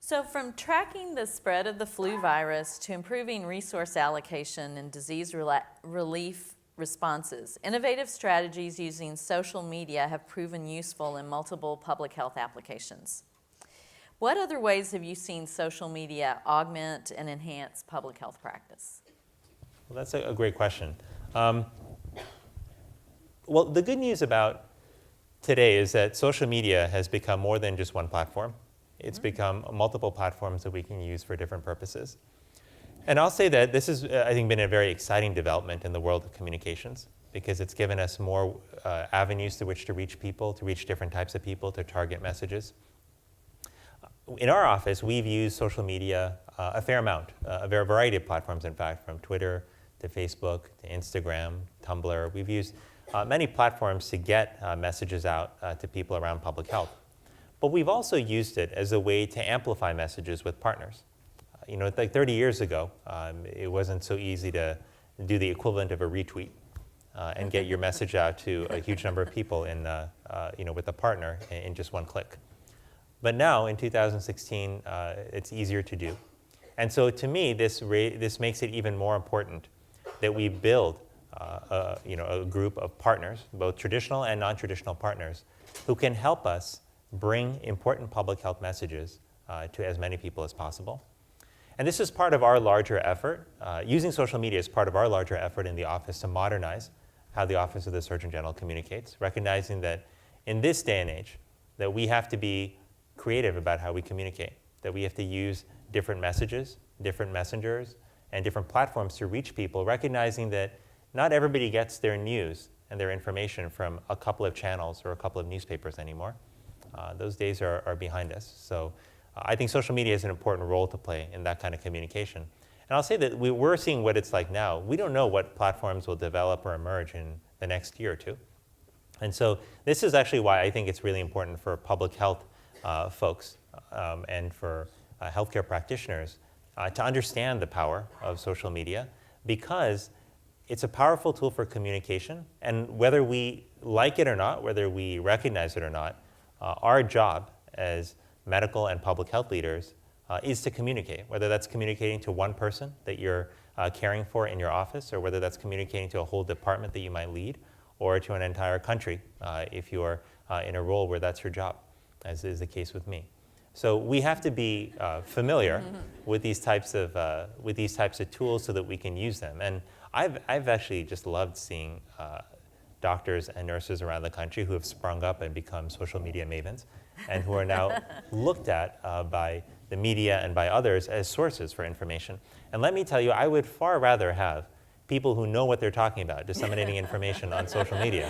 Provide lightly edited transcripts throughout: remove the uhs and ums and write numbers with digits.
So from tracking the spread of the flu virus to improving resource allocation and disease relief responses, innovative strategies using social media have proven useful in multiple public health applications. What other ways have you seen social media augment and enhance public health practice? Well, that's a great question. Well, the good news about today is that social media has become more than just one platform. It's become multiple platforms that we can use for different purposes. And I'll say that this has, I think, been a very exciting development in the world of communications because it's given us more avenues through which to reach people, to reach different types of people, to target messages. In our office, we've used social media a fair amount, a variety of platforms, in fact, from Twitter to Facebook to Instagram, Tumblr. We've used many platforms to get messages out to people around public health. But we've also used it as a way to amplify messages with partners. Like 30 years ago, it wasn't so easy to do the equivalent of a retweet and get your message out to a huge number of people with a partner in just one click. But now, in 2016, it's easier to do. And so to me, this makes it even more important that we build a group of partners, both traditional and non-traditional partners, who can help us bring important public health messages to as many people as possible. And this is part of our larger effort. Using social media is part of our larger effort in the office to modernize how the Office of the Surgeon General communicates, recognizing that in this day and age, that we have to be creative about how we communicate, that we have to use different messages, different messengers, and different platforms to reach people, recognizing that not everybody gets their news and their information from a couple of channels or a couple of newspapers anymore. Those days are behind us. So I think social media has an important role to play in that kind of communication. And I'll say that we're seeing what it's like now. We don't know what platforms will develop or emerge in the next year or two. And so this is actually why I think it's really important for public health folks and for healthcare practitioners to understand the power of social media, because it's a powerful tool for communication. And whether we like it or not, whether we recognize it or not, our job as medical and public health leaders is to communicate, whether that's communicating to one person that you're caring for in your office, or whether that's communicating to a whole department that you might lead, or to an entire country if you're in a role where that's your job, as is the case with me. So we have to be familiar with these types of tools so that we can use them. And I've actually just loved seeing doctors and nurses around the country who have sprung up and become social media mavens, and who are now looked at by the media and by others as sources for information. And let me tell you, I would far rather have people who know what they're talking about disseminating information on social media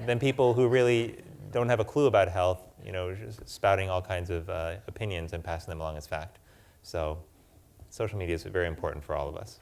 than people who really don't have a clue about health, just spouting all kinds of opinions and passing them along as fact. So social media is very important for all of us.